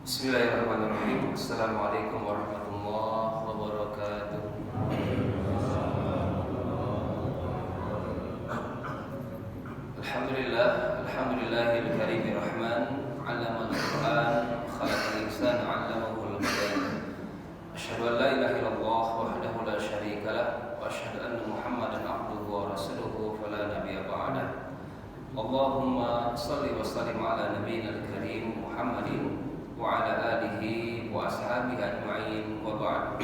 Bismillahirrahmanirrahim. Assalamualaikum warahmatullahi wabarakatuh. Alhamdulillahil karimir rahman, 'allamal Qur'an, khalaqal insana 'allamahul bayan. Asyhadu an la ilaha illallah wahdahu la syarika lah wa asyhadu anna Muhammadan 'abduhu wa rasuluhu fala nabiyya ba'dah. Allahumma shalli wa sallim ala nabiyyil karim Muhammadin wa ala alihi wa ashabihi ajma'in wa ba'd.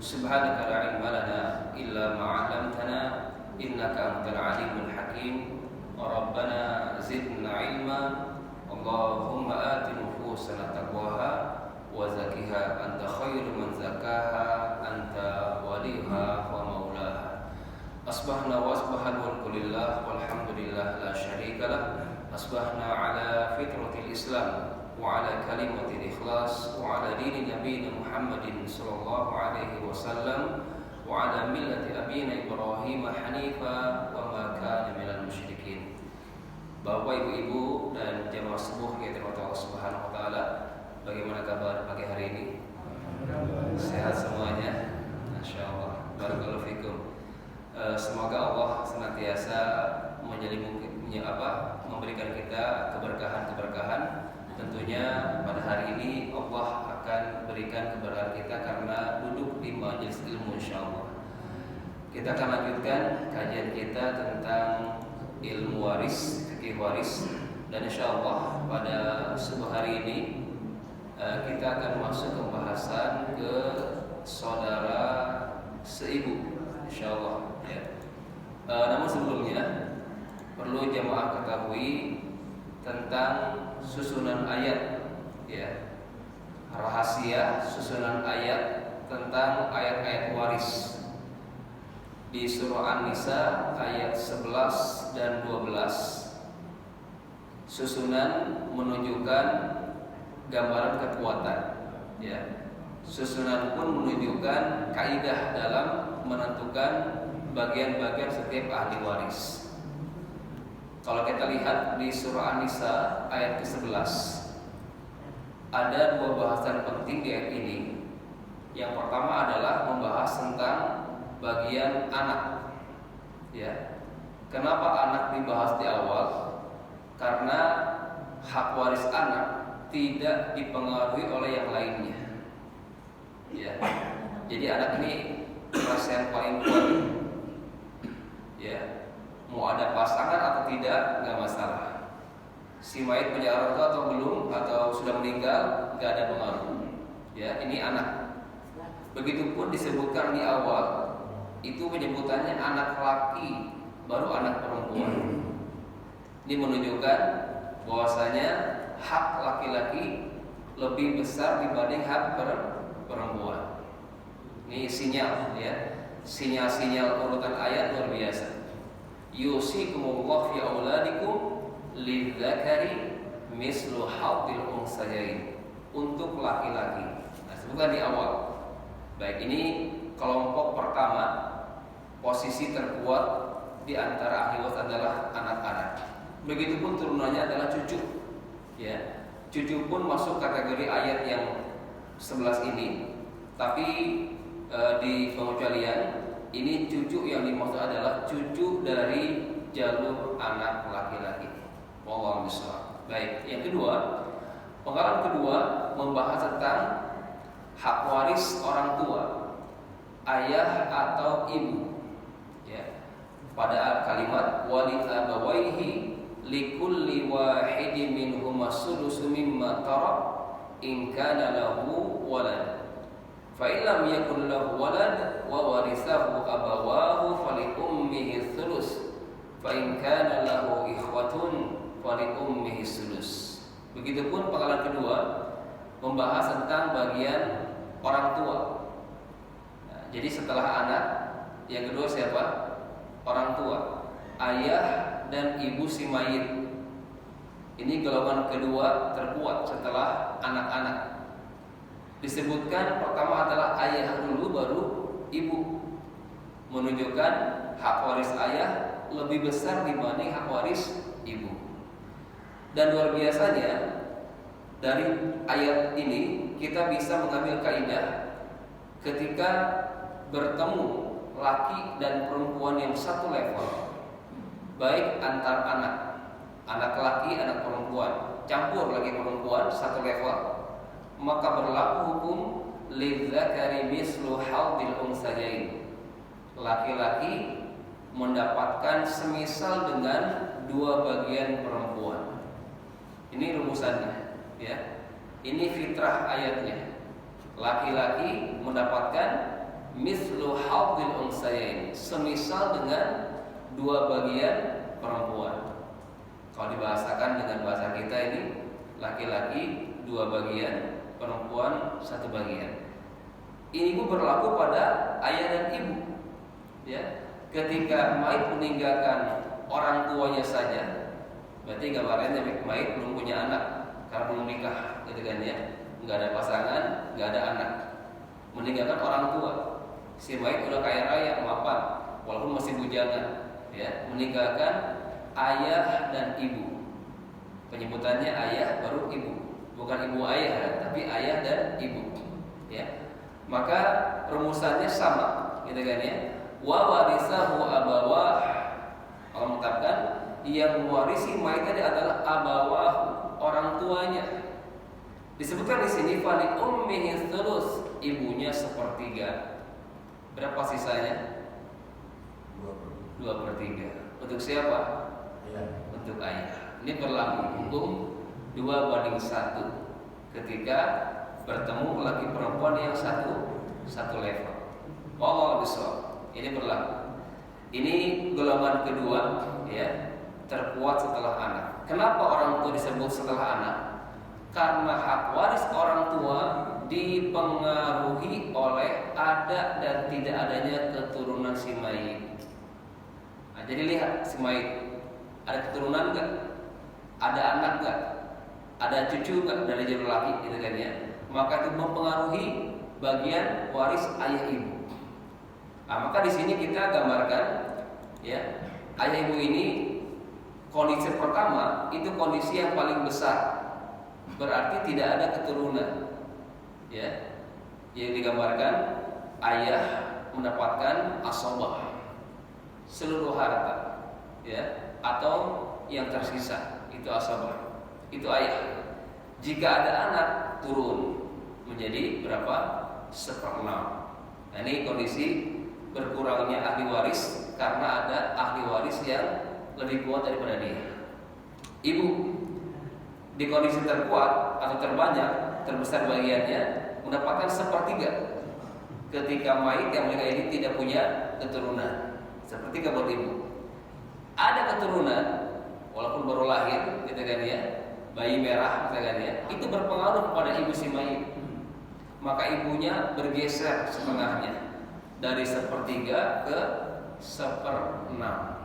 Subhanaka la ilma lana illa ma 'allamtana innaka antal alimul hakim. Rabbana zidna ilma. Allahumma ati nufusana taqwaha wa zakkiha anta khairu man zakkaha anta waliha wa maulaha. Asbahna wa asbahal mulku lillah walhamdulillah la syarika lah. Asbahna ala fitratil Islam wa ala kalimatil ikhlas wa ala dini nabiyina Muhammadin sallallahu alaihi wasallam wa ala millati abina Ibrahim hanifa wa ma kana minal musyrikin. Bapak, ibu-ibu dan jamaah subuh yang dirahmati Allah Subhanahu wa taala, bagaimana kabar pagi hari ini? Sehat semuanya? Masyaallah. Barakallahu fikum. Semoga Allah senantiasa memberikan kita keberkahan-keberkahan. Tentunya pada hari ini Allah akan berikan keberkahan kita karena duduk di majelis ilmu, insyaallah. Kita akan lanjutkan kajian kita tentang ilmu waris, fikih waris, dan insyaallah pada subuh hari ini kita akan masuk ke pembahasan ke saudara seibu, insyaallah ya. Namun sebelumnya perlu jamaah ketahui tentang susunan ayat ya, rahasia susunan ayat tentang ayat-ayat waris di surah An-Nisa ayat 11 dan 12. Susunan menunjukkan gambaran kekuatan ya. Susunan pun menunjukkan kaidah dalam menentukan bagian-bagian setiap ahli waris. Kalau kita lihat di surah An-Nisa ayat ke-11, ada dua bahasan penting di ayat ini. Yang pertama adalah membahas tentang bagian anak. Ya. Kenapa anak dibahas di awal? Karena hak waris anak tidak dipengaruhi oleh yang lainnya. Ya. Jadi anak ini rasa yang paling kuat. Ya. Mau ada pasangan atau tidak, nggak masalah. Si mayit punya orang tua atau belum, atau sudah meninggal, nggak ada pengaruh. Ya, ini anak. Begitupun disebutkan di awal, itu penyebutannya anak laki, baru anak perempuan. Ini menunjukkan bahwasanya hak laki-laki lebih besar dibanding hak perempuan. Ini sinyal, ya, sinyal-sinyal urutan ayat luar biasa. Yusikumullah fi auladikum lidzakari mislu hadzil unsayain, untuk laki-laki. Nah, sebutkan di awal. Baik, ini kelompok pertama, posisi terkuat di antara ahli waris adalah anak-anak. Begitupun turunannya adalah cucu. Ya, cucu pun masuk kategori ayat yang 11 ini. Tapi di pengecualian ini cucu yang dimaksud adalah cucu dari jalur anak laki-laki. Wallahu a'lam. Baik, yang kedua, pengalaman kedua membahas tentang hak waris orang tua, ayah atau ibu. Ya. Pada kalimat wali abawaihi likulli wahidin minhum as-sudusu mimma tarak in kana lahu walad. Fa illam yakul lahu walad wa warisahu abawahu fali ummihi thulus. Fa in kana lahu ikhwatun fali ummihi thulus. Begitupun pengalaman kedua membahas tentang bagian orang tua. Nah, jadi setelah anak, yang kedua siapa? Orang tua, ayah dan ibu si mayit. Ini golongan kedua terkuat setelah anak-anak. Disebutkan pertama adalah ayah dulu baru ibu, menunjukkan hak waris ayah lebih besar dibanding hak waris ibu. Dan luar biasanya Dari ayat ini kita bisa mengambil kaidah ketika bertemu laki dan perempuan yang satu level, baik antar anak laki, anak perempuan, campur lagi perempuan satu level, maka berlaku hukum lidzakari mislu hadzil unsayain. Laki-laki mendapatkan semisal dengan dua bagian perempuan. Ini rumusannya, ya. Ini fitrah ayatnya. Laki-laki mendapatkan mislu hadzil unsayain, semisal dengan dua bagian perempuan. Kalau dibahasakan dengan bahasa kita ini, laki-laki dua bagian, perempuan satu bagian. Ini pun berlaku pada ayah dan ibu, ya. Ketika mayit meninggalkan orang tuanya saja, berarti gambarannya mayit belum punya anak karena belum nikah, gitu kan ya, nggak ada pasangan, nggak ada anak, meninggalkan orang tua. Si mayit udah kaya raya, mapan, walaupun masih bujangan, ya, meninggalkan ayah dan ibu. Penyebutannya ayah baru ibu, bukan ibu ayah, tapi ayah dan ibu, ya. Maka rumusannya sama, gitu kan ya. Wa warisahu abawah. Allah menetapkan yang mewarisi mayit tadi adalah abawah, orang tuanya. Disebutkan di sini fali ummihi thuluts, ibunya sepertiga. Berapa sisanya? 2/3. Untuk siapa? Ayah. Untuk ayah. Ini berlaku hukum 2/1 ketika bertemu laki perempuan yang satu level. Allah besar. Ini berlaku. Ini golongan kedua, ya, terkuat setelah anak. Kenapa orang tua disebut setelah anak? Karena hak waris orang tua dipengaruhi oleh ada dan tidak adanya keturunan si mayit. Nah, jadi lihat si mayit, ada keturunan nggak? Ada anak nggak? Ada cucu nggak dari jalur laki, gitu kan ya? Maka itu mempengaruhi bagian waris ayah ibu. Nah, maka di sini kita gambarkan, ya, ayah ibu ini kondisi pertama itu kondisi yang paling besar, berarti tidak ada keturunan, ya. Yang digambarkan ayah mendapatkan asobah, seluruh harta, ya, atau yang tersisa itu asobah, itu ayah. Jika ada anak turun menjadi berapa? 1/6. Nah, ini kondisi berkurangnya ahli waris karena ada ahli waris yang lebih kuat daripada dia. Ibu di kondisi terkuat atau terbanyak, terbesar bagiannya mendapatkan 1/3 ketika mayit yang meninggal ini tidak punya keturunan. 1/3 buat ibu. Ada keturunan walaupun baru lahir, gitu kan ya, bayi merah, gitu kan ya, itu berpengaruh kepada ibu si mayit. Maka ibunya bergeser setengahnya dari 1/3 ke 1/6,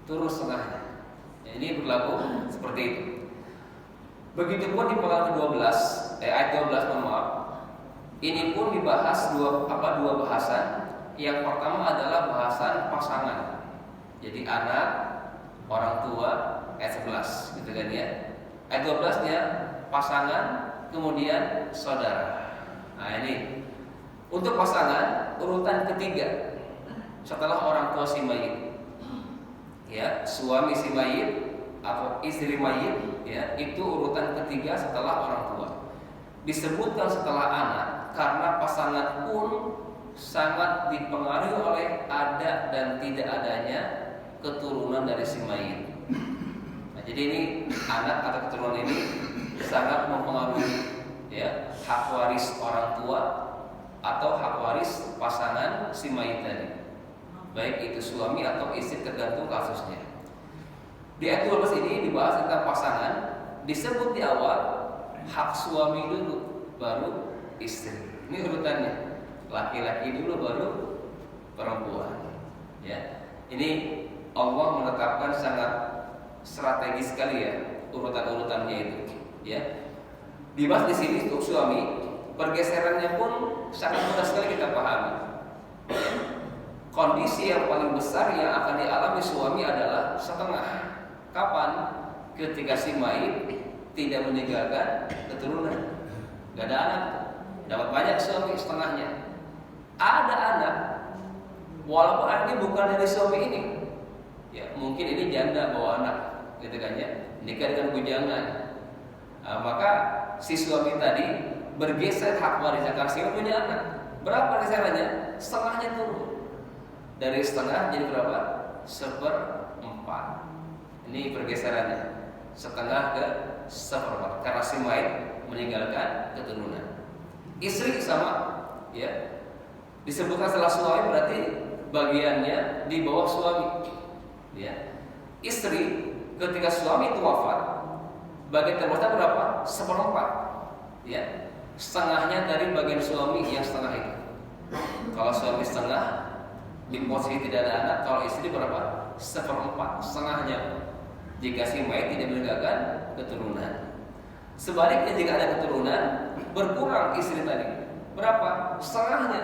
turun setengahnya. Ya, ini berlaku seperti itu. Begitupun di pasal 12, ayat 12, maaf. Ini pun dibahas dua bahasan. Yang pertama adalah bahasan pasangan. Jadi anak, orang tua, ayat 11, gitu kan ya. Ayat 12-nya pasangan, kemudian saudara. Nah, ini untuk pasangan urutan ketiga setelah orang tua si mayit, ya, suami si mayit atau istri mayit, ya, itu urutan ketiga setelah orang tua. Disebutkan setelah anak karena pasangan pun sangat dipengaruhi oleh ada dan tidak adanya keturunan dari si mayit. Nah, jadi ini anak atau keturunan ini sangat mempengaruhi, ya, hak waris orang tua atau hak waris pasangan si mayit tadi, baik itu suami atau istri, tergantung kasusnya. Di ayat 12 ini dibahas tentang pasangan. Disebut di awal hak suami dulu, baru istri. Ini urutannya, laki-laki dulu, baru perempuan, ya. Ini Allah menetapkan sangat strategis sekali, ya, urutan-urutannya itu, ya. Dibahas di sini untuk suami, pergeserannya pun sangat mudah sekali kita pahami. Kondisi yang paling besar yang akan dialami suami adalah setengah. Kapan? Ketika si mayit tidak meninggalkan keturunan. Gak ada anak, dapat banyak suami setengahnya. Ada anak, walaupun anaknya bukan dari suami ini, ya mungkin ini janda bawa anak, gitu kan ya, nikah dengan bujangan. Maka si suami tadi bergeser hak warisnya karena punya anak. Berapa geserannya? Setengahnya turun. Dari setengah jadi berapa? 1/4. Ini pergeserannya. Setengah ke 1/4 karena si mayit meninggalkan keturunan. Istri sama, ya. Disebutkan setelah suami berarti bagiannya di bawah suami. Ya. Istri ketika suami itu wafat, bagian terbesar berapa? 1/4. Ya. Setengahnya dari bagian suami yang setengah itu. Kalau suami setengah di posisi tidak ada anak, kalau istri berapa? 1/4, setengahnya. Jika si mayit tidak meninggalkan keturunan. Sebaliknya jika ada keturunan, berkurang istri tadi. Berapa? Setengahnya.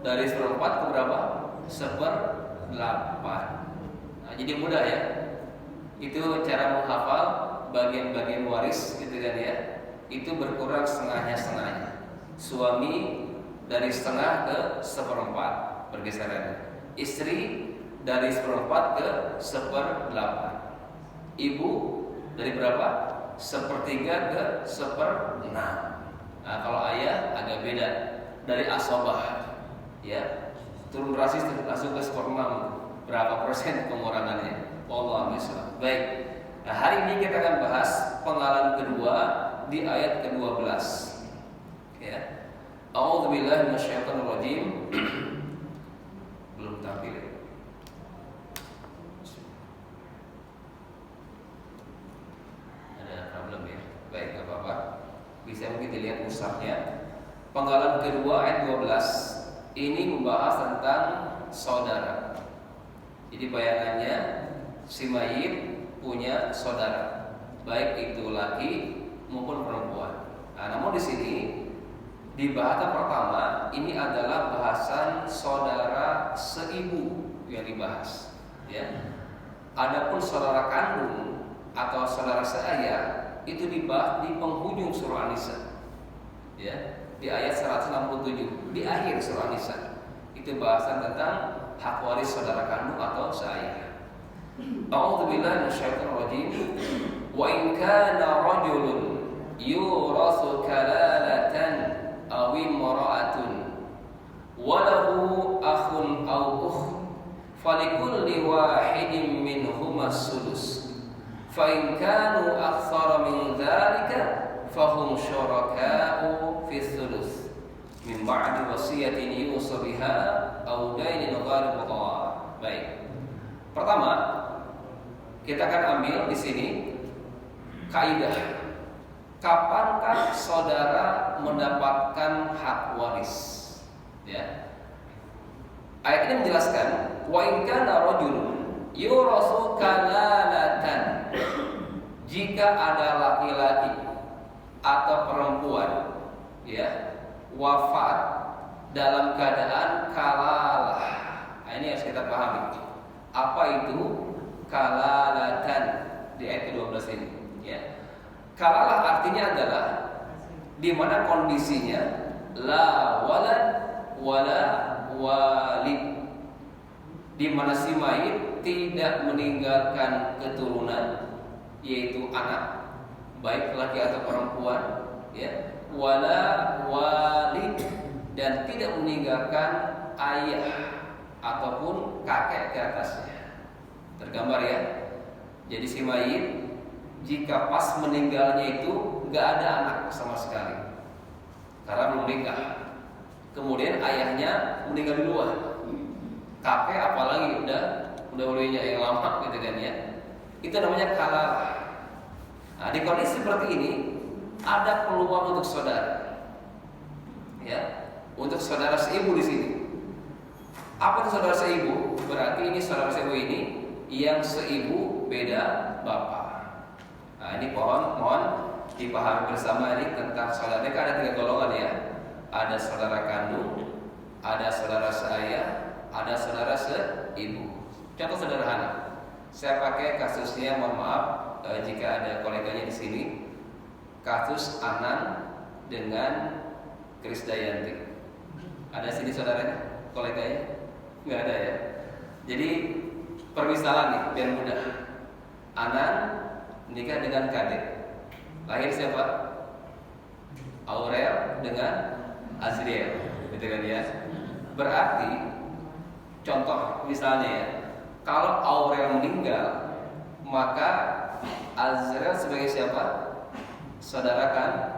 Dari 1/4 ke berapa? 1/8. Nah, jadi mudah ya. Itu cara menghafal bagian-bagian waris gitu kan ya. Itu berkurang setengahnya. Suami dari setengah ke 1/4 pergeseran. Istri dari 1/4 ke 1/8. Ibu dari berapa? 1/3 ke 1/6. Nah, kalau ayah agak beda, dari asobah, ya turun drastis langsung ke 1/6. Berapa persen pengurangannya? Wallahu a'lam. Baik. Nah, hari ini kita akan bahas pengalaman kedua di ayat ke-12. Ya. A'udzubillahi minasyaitonirrajim. Belum tampil. Ada problem ya. Baik, enggak apa-apa. Bisa mungkin dilihat mushafnya. Pengalaman kedua ayat 12 ini membahas tentang saudara. Jadi bayangannya si mayit punya saudara, baik itu laki maupun perempuan. Nah, namun di sini di bahasan pertama ini adalah bahasan saudara seibu yang dibahas. Ya. Adapun saudara kandung atau saudara seayah itu dibahas di penghujung surah An-Nisa. Ya, di ayat 167 di akhir surah An-Nisa. Itu bahasan tentang hak waris saudara kandung atau seayah. A'udzubillahi minasyaitonirrajim. Wa in kana rajulun yurathu kalalatan aw imra'atun wa lahu akhun aw ukht falikulli wahidin minhuma as-sudus fa in kanu aktsara min dzalika fahum syuraka'u fi ats-tsudus min ba'di wasiyatin yusa biha aw dainin ghairi mudhar. Baik. Pertama, kita akan ambil di sini kaidah. Kapankah saudara mendapatkan hak waris? Ya. Ayat ini menjelaskan wa in kana rajulun yurathu kalalatan. Jika ada laki-laki atau perempuan ya wafat dalam keadaan kalalah. Nah, ini harus kita pahami. Apa itu kalalatan di ayat ke-12 ini? Ya. Kalalah artinya adalah di mana kondisinya la walad wala walid, di mana si mayit tidak meninggalkan keturunan yaitu anak baik laki atau perempuan, ya, wala walid, dan tidak meninggalkan ayah ataupun kakek ke atasnya. Tergambar ya. Jadi si mayit jika pas meninggalnya itu gak ada anak sama sekali karena belum nikah. Kemudian ayahnya meninggal duluan. Kakek apalagi udah ulunya yang lama gitu kan ya. Itu namanya kalalah. Nah, di kondisi seperti ini ada peluang untuk saudara. Ya, untuk saudara seibu di sini. Apa itu saudara seibu? Berarti ini saudara seibu ini yang seibu beda bapak. Nah, ini mohon dipahami bersama ini tentang saudara. Mereka ada 3 golongan ya. Ada saudara kandung, ada saudara seayah, ada saudara seibu. Contoh sederhana. Saya pakai kasusnya, mohon maaf jika ada koleganya di sini. kasus Anan dengan Krisdayanti. Ada sini saudaranya, koleganya? Nggak ada ya. Jadi permisalan nih biar mudah. Anan nikah dengan Kade. Lahir siapa? Aurel dengan Azriel, gitu kan ya. Berarti contoh misalnya ya, kalau Aurel meninggal, maka Azriel sebagai siapa? Saudara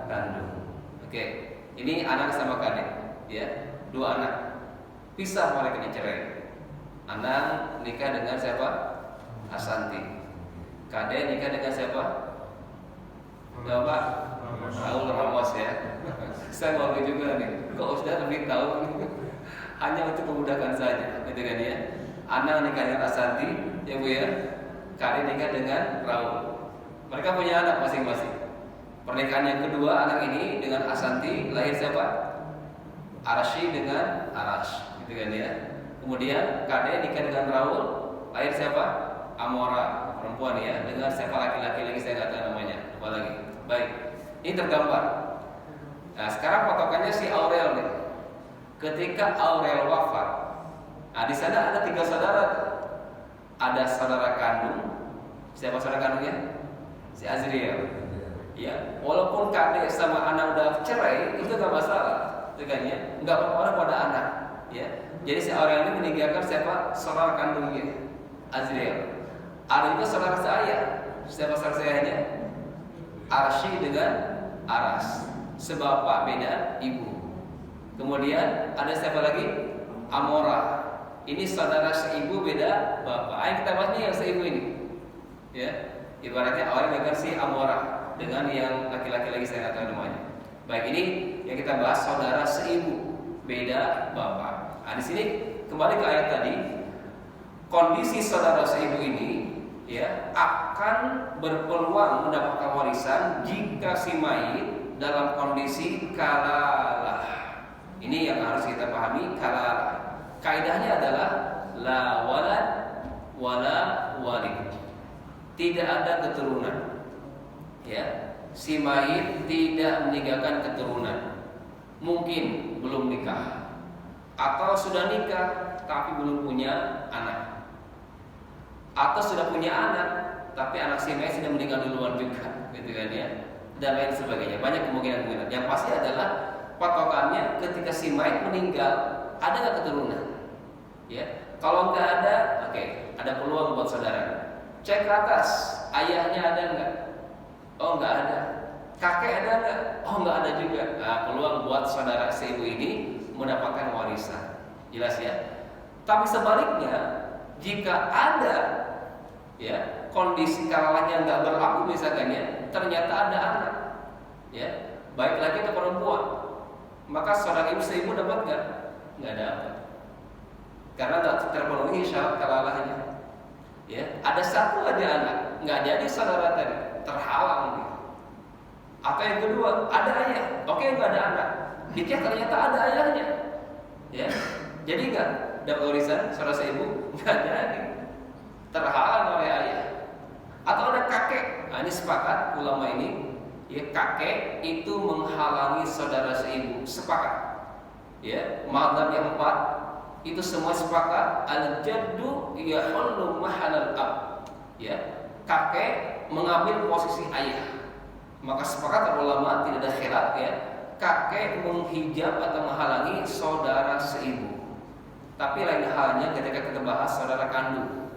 kandung. Oke, ini anak sama Kade, ya, dua anak. Pisah mereka cerai. Anak nikah dengan siapa? Asanti. Kade nikah dengan siapa? Bapak Raul Ramos ya. Saya mau juga nih. Kok sudah lebih tahu? Hanya untuk memudahkan saja, gitu kan ya. Anak nikah dengan Asanti, ya Bu ya. Kade nikah dengan Raul. Mereka punya anak masing-masing. Pernikahan yang kedua anak ini dengan Asanti, lahir siapa? Arasy dengan Arash, gitu kan ya. Kemudian Kade nikah dengan Raul, lahir siapa? Amora, perempuan ya, dengan siapa laki-laki lagi saya nggak tahu namanya, lupa lagi. Baik, ini tergambar. Nah sekarang patokannya si Aurel nih. Ketika Aurel wafat, nah di sana ada 3 saudara. Ada saudara kandung, siapa saudara kandungnya? Si Azriel. Ya, walaupun Kade sama anak udah cerai, itu nggak masalah, kan nggak berpengaruh pada anak. Ya, jadi si Aurel ini meninggalkan siapa? Saudara kandungnya, Azriel. Ada juga saudara saya, siapa saudara sayanya? Arsy dengan Aras, sebapak beda ibu. Kemudian ada siapa lagi? Amora. Ini saudara seibu beda bapak. Ayo kita bahas nih yang seibu ini. Ya, ibaratnya Aurel dengan si Amora. Dengan yang laki-laki lagi saya nggak tahu namanya. Baik, ini yang kita bahas saudara seibu beda bapak. Nah di sini kembali ke ayat tadi, kondisi saudara seibu ini ya akan berpeluang mendapatkan warisan jika si mayit dalam kondisi kalalah. Ini yang harus kita pahami, kalalah. Kaidahnya adalah la walad wala walid. Tidak ada keturunan. Ya, si mayit tidak meninggalkan keturunan. Mungkin belum nikah atau sudah nikah tapi belum punya anak, atau sudah punya anak tapi anak si mayit sudah meninggal duluan juga, gitu kan ya, dan lain sebagainya. Banyak kemungkinan. Yang pasti adalah patokannya ketika si mayit meninggal ada nggak keturunan? Ya, kalau nggak ada, oke, ada peluang buat saudara. Cek ke atas, ayahnya ada nggak? Oh nggak ada. Kakek ada nggak? Oh nggak ada juga. Nah, peluang buat saudara seibu ini mendapatkan warisan. Jelas ya. Tapi sebaliknya, jika ada ya kondisi kalalahnya nggak berlaku misalkan ya, ternyata ada anak, ya baik laki atau perempuan, maka saudara ibu seibu dapat nggak? Nggak dapat. Karena nggak terpenuhi syarat kalalahnya. Ya, ada satu aja anak, nggak jadi saudara tadi, terhalang gitu. Atau yang kedua, ada ayah, oke nggak ada anak, dicek ternyata ada ayahnya, ya, jadi nggak dapat warisan saudara seibu, nggak jadi, terhalang oleh ayah. Atau ada kakek, nah ini sepakat ulama ini, ya kakek itu menghalangi saudara seibu, sepakat, ya, mazhab yang 4 itu semua sepakat al-jaddu yahullu mahalal ab, ya, kakek mengambil posisi ayah. Maka sepakat ulama tidak ada khilaf ya, kakek menghijab atau menghalangi saudara seibu. Tapi lain halnya ketika kita bahas saudara kandung.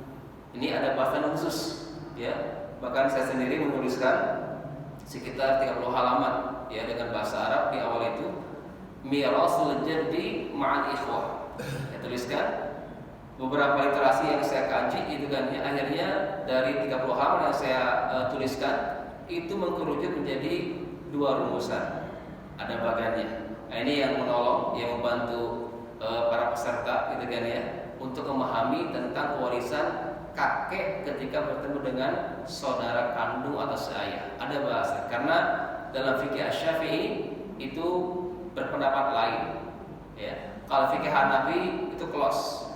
Ini ada bahasan khusus ya. Bahkan saya sendiri menuliskan sekitar 30 halaman ya dengan bahasa Arab di awal itu, mirasul jaddi ma'al ikhwah. Saya tuliskan beberapa literasi yang saya kaji itu kan ya, akhirnya dari 30 halaman yang saya tuliskan itu mengkerucut menjadi 2 rumusan. Ada bagannya. Nah, ini yang menolong, yang membantu para peserta gitu kan ya, untuk memahami tentang pewarisan kakek ketika bertemu dengan saudara kandung atau seayah. Ada bahasa karena dalam fikih Asy-Syafi'i itu berpendapat lain ya. Kalau fikih Hanafi itu close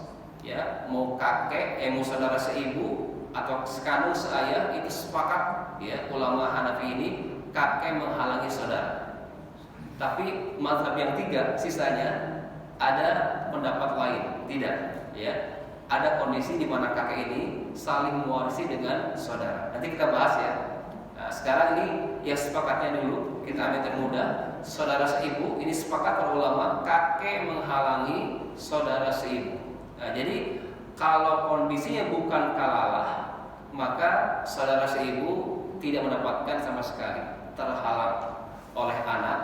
ya, mau kakek mau saudara seibu atau sekandung seayah itu sepakat ya, ulama Hanafi ini kakek menghalangi saudara. Tapi mazhab yang 3 sisanya ada pendapat lain, tidak, ya. Ada kondisi di mana kakek ini saling mewarisi dengan saudara. Nanti kita bahas ya. Nah, sekarang ini yang sepakatnya dulu kita ambil termudah. Saudara seibu ini sepakat para ulama kakek menghalangi saudara seibu. Nah, jadi kalau kondisinya bukan kalalah, maka saudara seibu tidak mendapatkan sama sekali, terhalang oleh anak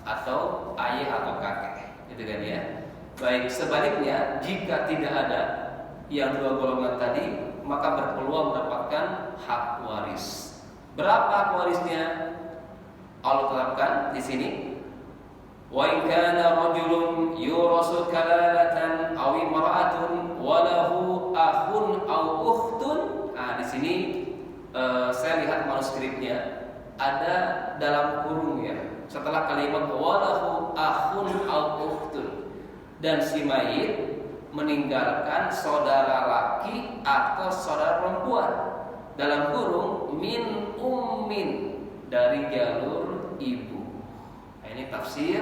atau ayah atau kakek, gitu kan ya. Baik, sebaliknya jika tidak ada yang 2 golongan tadi, maka berpeluang mendapatkan hak waris. Berapa hak warisnya? Allah tetapkan di sini. Wa in kana rajulun yurasu kalalatan aw imra'atun wa lahu akhun aw ukhtun. Nah, di sini saya lihat manuskripnya ada dalam kurung ya. Setelah kalimat wa lahu akhun aw ukhtun, dan si mayit meninggalkan saudara laki atau saudara perempuan, dalam kurung min ummin, dari jalur ibu. Nah, ini tafsir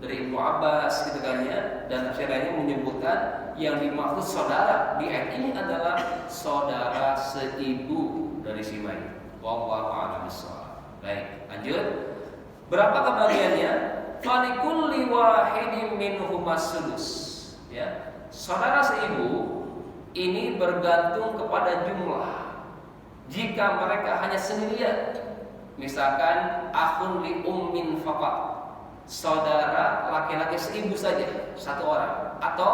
dari Ibnu Abbas gitu kan ya, dan tafsir lainnya menyebutkan yang dimaksud saudara di ayat ini adalah saudara seibu dari si mayit. Wallahu a'lam bishawab. Baik, lanjut. Berapa kebagiannya? Falikulli wahidin minhum as-sudus. Ya. Saudara seibu ini bergantung kepada jumlah. Jika mereka hanya sendirian, misalkan akhun li ummin faqat, saudara laki-laki seibu saja, 1 orang, atau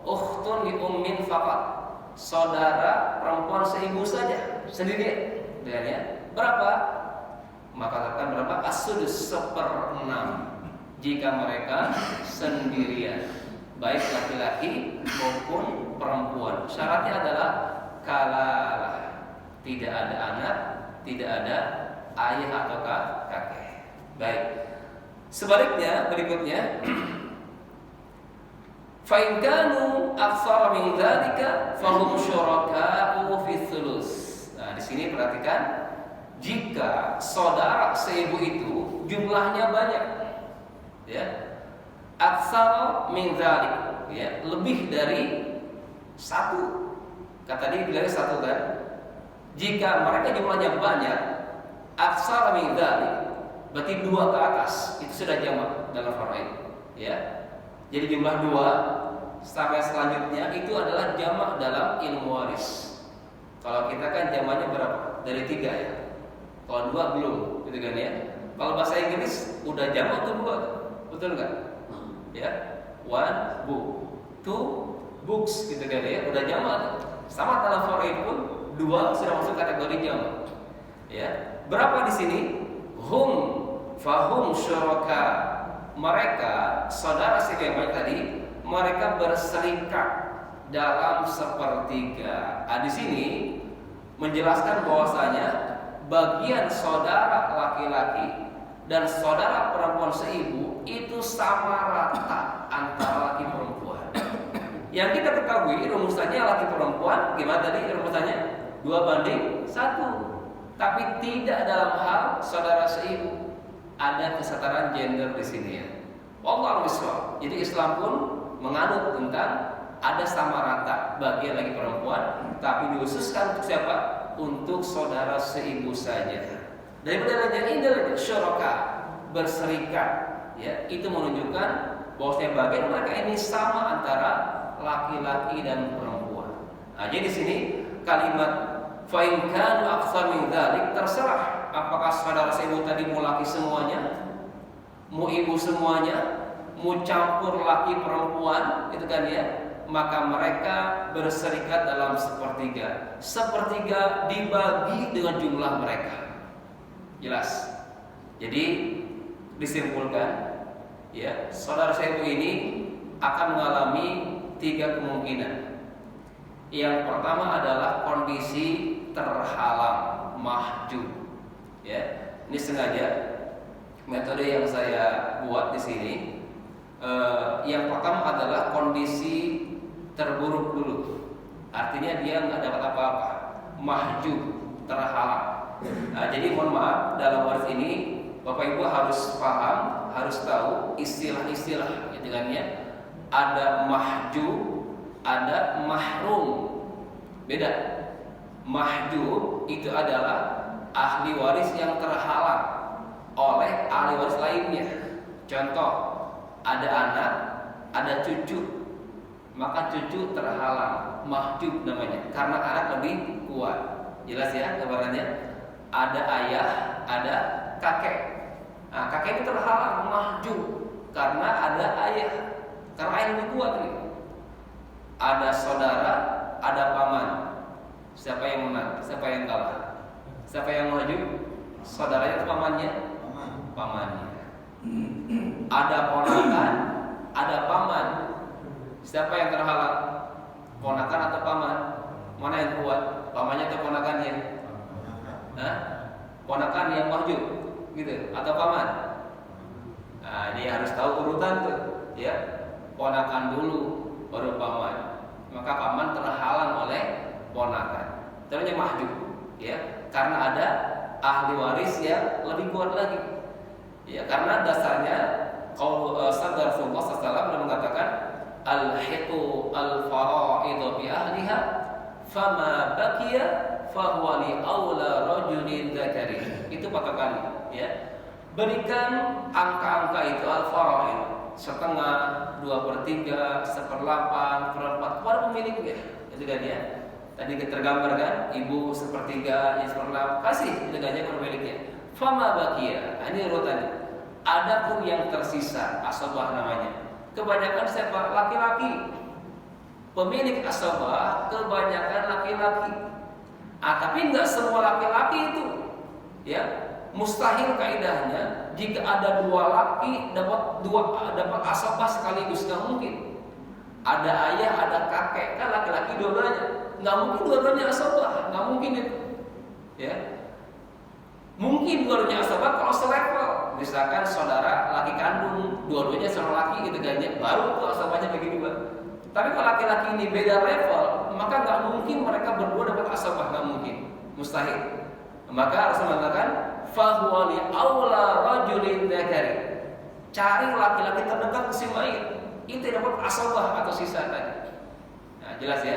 ukhtun li ummin faqat, saudara perempuan seibu saja, sendirian, ya. Berapa? Maka akan berapa? As-sudus, 1/6 jika mereka sendirian, baik laki-laki maupun perempuan. Syaratnya adalah kalalah, tidak ada anak, tidak ada ayah atau kakek. Baik. Sebaliknya berikutnya, fa in kanu aktsara min dzalika fahum syuraka'u fi thuluts. Nah, di sini perhatikan, jika saudara seibu itu jumlahnya banyak, ya, aktsara min dzalik, ya, lebih dari 1. Kata dia bilangnya 1 kan. Jika mereka jumlahnya banyak, aktsara min dzalik, berarti 2 ke atas, itu sudah jamak dalam faraid, ya. Jadi jumlah 2 sampai selanjutnya itu adalah jamak dalam ilmu waris. Kalau kita kan jamaknya berapa? Dari 3 ya. Kalau 2 belum, gitu kan ya. Kalau bahasa Inggris udah jamak tuh 2, betul nggak? Ya, 1 book, 2 books, gitu kan ya. Udah jamak. Sama dalam faraid pun 2 sudah masuk kategori jamak. Ya, berapa di sini? Hum fahum syuraka. Mereka saudara seibu tadi, mereka berserikat dalam 1/3. Di sini menjelaskan bahwasanya bagian saudara laki-laki dan saudara perempuan seibu itu sama rata antara laki perempuan. Yang kita ketahui rumusannya laki perempuan gimana tadi rumusannya? 2/1. Tapi tidak dalam hal saudara seibu. Ada kesetaraan gender di sini ya. Wallahu a'lam. Jadi Islam pun menganut tentang ada sama rata bagian laki perempuan, tapi dihususkan untuk siapa? Untuk saudara seibu saja. Daripada ini syuraka, berserikat, ya, itu menunjukkan bahwasanya bagian mereka ini sama antara laki-laki dan perempuan. Nah, jadi di sini kalimat fa in kanu aktsar min dzalik, terserah apakah saudara seibu tadi mau laki semuanya, mau ibu semuanya, mau campur laki perempuan, itu kan ya. Maka mereka berserikat dalam 1/3. 1/3 dibagi dengan jumlah mereka. Jelas. Jadi disimpulkan, ya, saudara seibu ini akan mengalami 3 kemungkinan. Yang pertama adalah kondisi terhalang, mahjub. Ya, ini sengaja metode yang saya buat di sini. Yang pertama adalah kondisi terburuk dulu. Artinya dia nggak dapat apa-apa, mahjub, terhalang. Nah, jadi mohon maaf, dalam waris ini Bapak Ibu harus paham, harus tahu istilah-istilah gitu kan ya. Ada mahjub, ada mahrum. Beda. Mahjub itu adalah ahli waris yang terhalang oleh ahli waris lainnya. Contoh, ada anak, ada cucu, maka cucu terhalang, mahjub namanya, karena anak lebih kuat. Jelas ya gambarannya? Ada ayah, ada kakek. Nah, kakek itu terhalang, mahjub, karena ada ayah, karena ayah lebih kuat nih. Ada saudara, ada paman. Siapa yang menang? Siapa yang kalah? Siapa yang mahjub? Saudaranya atau pamannya? Pamannya. Ada ponakan, ada paman. Siapa yang terhalang? Ponakan atau paman? Mana yang kuat? Pamannya atau ponakannya? Hah? Ponakan yang mahjub, gitu? Atau paman? Nah, ini harus tahu urutan tuh, ya. Ponakan dulu, baru paman. Maka paman terhalang oleh ponakan. Terusnya mahjub, ya. Karena ada ahli waris yang lebih kuat lagi. Ya, karena dasarnya kalau sabda Rasulullah SAW mengatakan al-hiqu al-fara'idu bi ahliha fama baqiya fahuwa li aula rajulin dzakari. Itu patokannya, ya. Berikan angka-angka itu al-fara'id, setengah, 2/3, 1/8, 1/4 kepada pemiliknya. Itu kan ya. Tadi tergambar kan, ibu 1/3, yang 1/8 kasih itu kan ya kepada pemiliknya. Fama baqiya. Ini urutannya. Adapun yang tersisa, asabah namanya. Kebanyakan siapa? Laki-laki. Pemilik asabah kebanyakan laki-laki. Tapi enggak semua laki-laki itu, ya. Mustahil kaidahnya jika ada dua laki dapat asabah sekaligus, nggak mungkin. Ada ayah, ada kakek, kan laki-laki dua-duanya, nggak mungkin dua-duanya asabah, nggak mungkin itu, ya. Mungkin dua-duanya asabah kalau selevel, misalkan saudara laki kandung, dua-duanya saudara laki gitu kan, baru tuh asabahnya bagi dua. Tapi kalau laki-laki ini beda level, maka nggak mungkin mereka berdua dapat asabah, nggak mungkin, mustahil. Maka Rasul mengatakan, fahuwa li aula rajulin dzakari. Cari laki-laki terdekat ke si mayit, itu dapat asabah atau sisa tadi. Nah, jelas ya.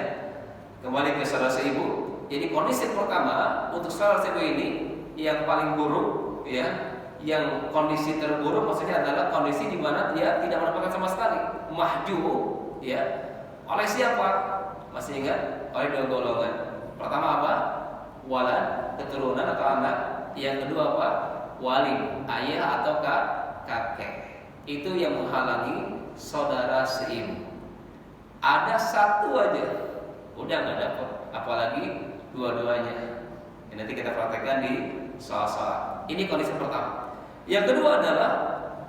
Kembali ke saudara seibu. Jadi kondisi pertama untuk saudara seibu ini yang paling buruk, ya, yang kondisi terburuk maksudnya adalah kondisi di mana dia tidak mendapatkan sama sekali, mahjub, ya. Oleh siapa? Masih ingat? Oleh dua golongan. Pertama apa? Walad, keturunan atau anak. Yang kedua apa? Wali, ayah atau kakek. Itu yang menghalangi saudara seibu. Ada satu aja, udah nggak dapat. Apalagi dua-duanya. Nanti kita praktekkan di soal-soal. Ini kondisi pertama. Yang kedua adalah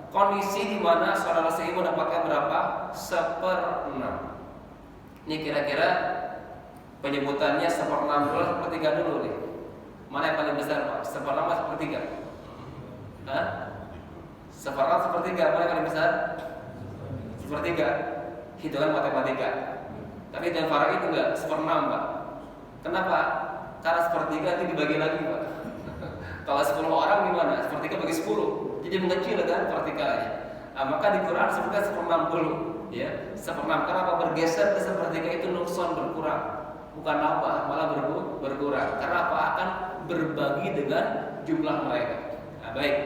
kondisi di mana saudara seibu dapatkan berapa? 1/6. Ini kira-kira penyebutannya 1/6 dulu, 1/3 dulu nih. Mana yang paling besar Pak? 1/6 atau 1/3? Hah? 1/6, 1/3, mana yang paling besar? 1/3. Hitungan matematika. Tapi hitungan faraq itu enggak 1/6 Pak. Kenapa? Karena 1/3 itu dibagi lagi Pak. Kalau 10 orang gimana? 1/3 bagi 10. Jadi mengecil kan vertikalnya. Nah, maka di Quran sebutkan 1/60, ya. 1/6. Kenapa bergeser ke 1/3 itu nukson, berkurang, bukan nambah, malah berkurang. Karena apa? Akan berbagi dengan jumlah mereka. Nah, baik.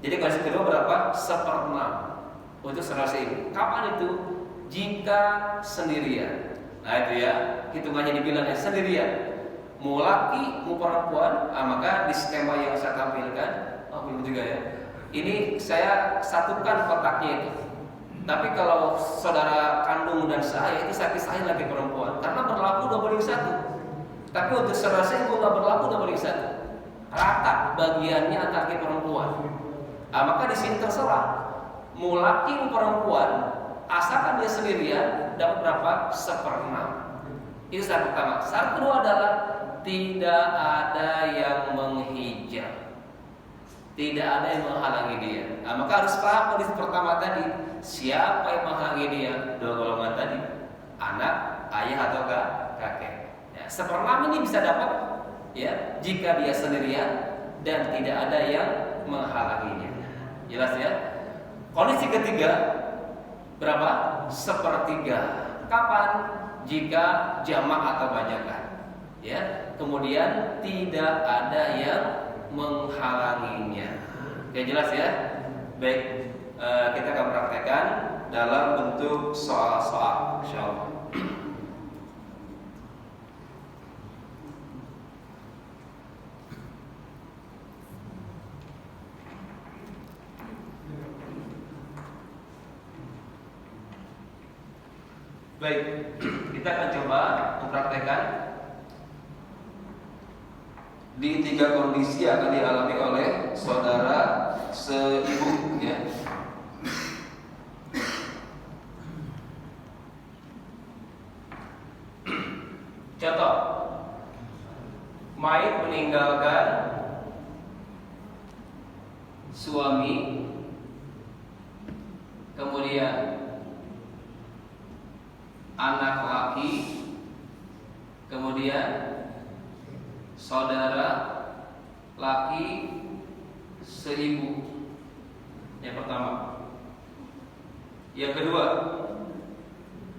Jadi kondisi kedua berapa? 1/6 untuk saudara seibu. Kapan itu? Jika sendirian. Nah itu ya, hitungannya dibilangnya sendirian. Mau laki, mau perempuan, maka di skema yang saya tampilkan, belum juga ya. Ini saya satukan kotaknya itu. Tapi kalau saudara kandung dan saya itu saya pisahin lagi perempuan, karena berlaku 2/1. Tapi untuk saudara seibu nggak berlaku 2/1. Rata bagiannya antara laki perempuan. Maka di sini terserah. Mau laki mau perempuan, asalkan dia sendirian dapat berapa? 1/6. Itu syarat pertama. Syarat kedua adalah tidak ada yang menghijab. Tidak ada yang menghalangi dia. Maka harus paham kondisi pertama tadi. Siapa yang menghalangi dia? Dua golongan tadi. Anak, ayah atau kakek. Ya, 1/6 ini bisa dapat ya, jika dia sendirian dan tidak ada yang menghalanginya. Jelas ya? Kondisi ketiga berapa? Sepertiga. Kapan? Jika jamak atau banyakan. Ya, kemudian tidak ada yang menghalanginya. Oke, jelas ya? Baik, kita akan praktekkan dalam bentuk soal-soal, insyaallah. Baik, kita akan coba mempraktekkan di 3 kondisi yang akan dialami oleh saudara seibu, ya. Contoh, mayit meninggalkan suami, kemudian anak laki, kemudian saudara laki seibu. Yang pertama. Yang kedua,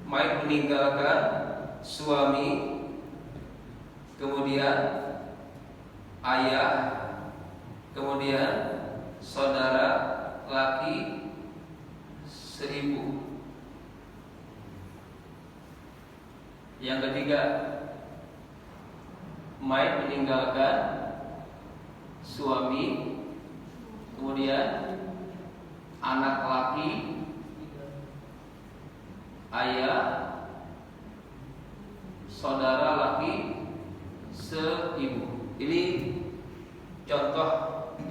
mayit meninggalkan suami, kemudian ayah, kemudian saudara laki seibu. Yang ketiga, mayit meninggalkan suami, kemudian anak laki, ayah, saudara laki seibu. Ini contoh,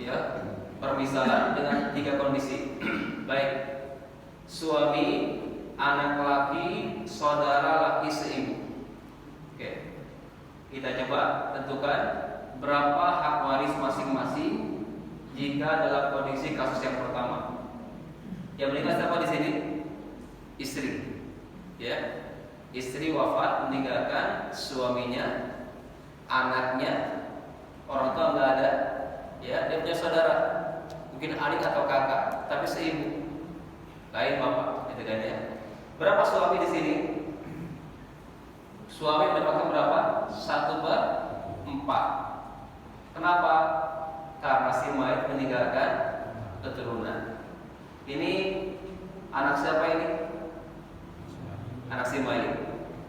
ya, permisalan dengan 3 kondisi. Baik, suami, anak laki, saudara laki seibu. Oke, kita coba tentukan berapa hak waris masing-masing jika dalam kondisi kasus yang pertama. Yang meninggal siapa di sini? Istri, ya. Istri wafat meninggalkan suaminya, anaknya, orang tua nggak ada, ya. Dia punya saudara, mungkin adik atau kakak, tapi seibu, lain bapak, gitu kan ya. Berapa suami di sini? Suami mendapatkan berapa? 1/4. Kenapa? Karena si mayit meninggalkan keturunan. Ini anak siapa ini? Anak si mayit,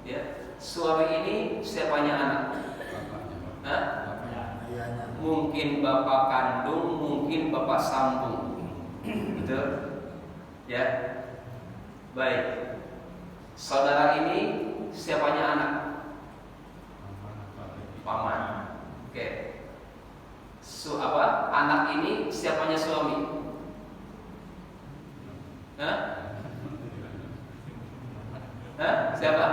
ya. Suami ini siapanya anak? Hah? Mungkin bapak kandung, mungkin bapak sambung. Betul? Ya. Baik. Saudara ini siapanya anak? Paman. Oke. Anak ini siapanya suami? Hah? Siapa?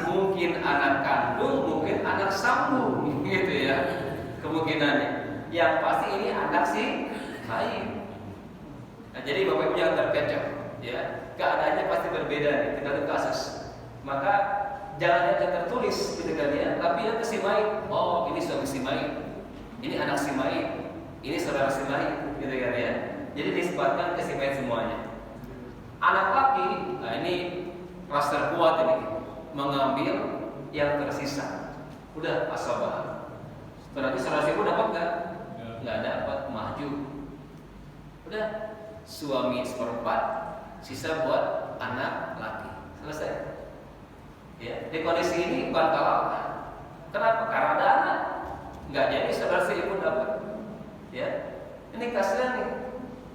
Mungkin anak kandung, mungkin anak sambung, gitu ya. Kemungkinannya. Yang pasti ini anak si mayit. Nah, jadi bapak ibu jangan terkecoh, ya. Keadaannya pasti berbeda nih, tergantung kasus. Maka jangan hanya tertulis gitu kan ya, tapi yang si mayit, oh ini suami si mayit, ini anak si mayit, ini saudara si mayit, gitu kan ya. Jadi disebutkan ke si mayit semuanya. Anak laki, nah ini ras terkuat ini, mengambil yang tersisa. Udah asabah. Berarti saudara si ibu dapat nggak? Nggak dapat, maju. Udah suami 1/4, sisa buat anak laki. Selesai. Ya, di kondisi ini bukan kalah. Kenapa? Karena ada anak. Nggak jadi saudara si ibu dapat. Ya, ini kasihan nih.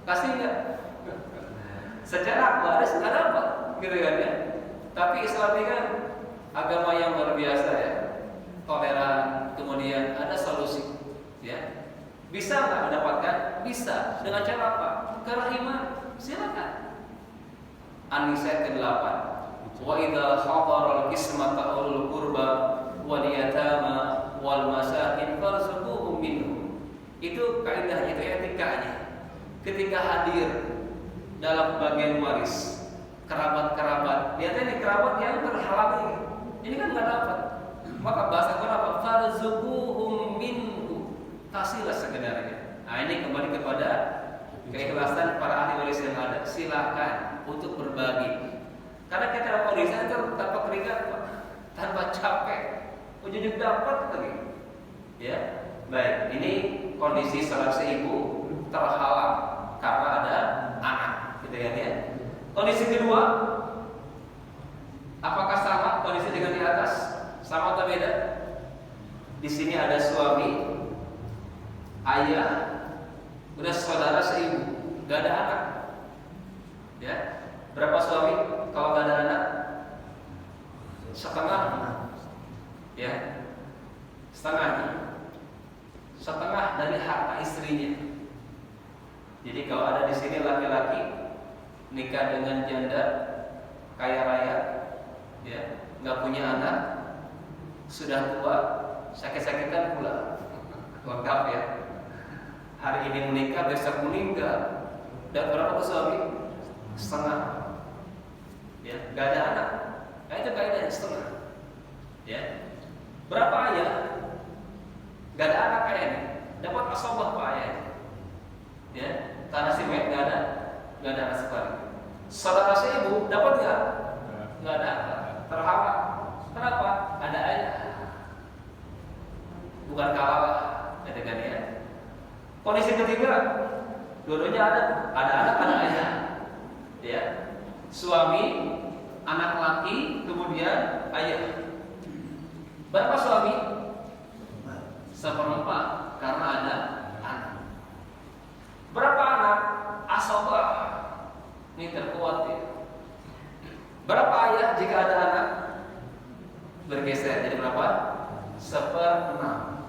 Kasih nggak? Secara waris nggak dapat, gitu kan ya. Tapi Islam ini kan agama yang luar biasa ya, toleran, kemudian ada solusi. Ya, bisa nggak mendapatkan? Bisa. Dengan cara apa? Kerahiman. Silakan. An-Nisa ke-8. Wa idza hadara al-qismata ulul qurba wal yatama wal masakin farzuquhum minhu. Itu kaidahnya, itu etikanya. Ketika hadir dalam bagian waris, kerabat-kerabat, lihat ini kerabat yang terhalangi, ini kan nggak dapat. Maka bahasa Quran apa? Farzuquhum minhu. Kasihlah sekedarnya. Nah, ini kembali kepada keikhlasan para ahli waris yang ada. Silakan untuk berbagi. Karena kita warisan itu tanpa keringat, tanpa capek, ujung-ujung dapat lagi. Ya, baik. Ini kondisi salah seibu terhalang karena ada anak, gitu kan ya. Kondisi kedua, apakah sama kondisi dengan di atas? Sama atau beda? Di sini ada suami, ayah, udah saudara seibu, gak ada anak. Ya, berapa suami kalau gak ada anak? Setengah. Ya, setengah dari harta istrinya. Jadi kalau ada di sini laki-laki nikah dengan janda kaya raya, ya, nggak punya anak, sudah tua, sakit-sakitan pula, lengkap ya. Hari ini menikah, besok meninggal, dan berapa tuh suami? Setengah, ya, nggak ada anak. Nah itu kaidahnya setengah, ya. Berapa ayah? Nggak ada anak kayaknya, dapat asobah pak ayah, ya. Tanah si mayat nggak ada anak sekali. Saudara seibu dapat nggak ada, terhalang. Kenapa? Ada ayah, bukan kalah, katakan ya. Kondisi ketiga, dua-duanya ada anak, ada ayah, ya. Suami, anak laki, kemudian ayah. Berapa suami? Seperempat, karena ada anak. Berapa anak? Asobah. Ini terkuat ya. Berapa ayah jika ada anak? Bergeser jadi berapa? 1/6.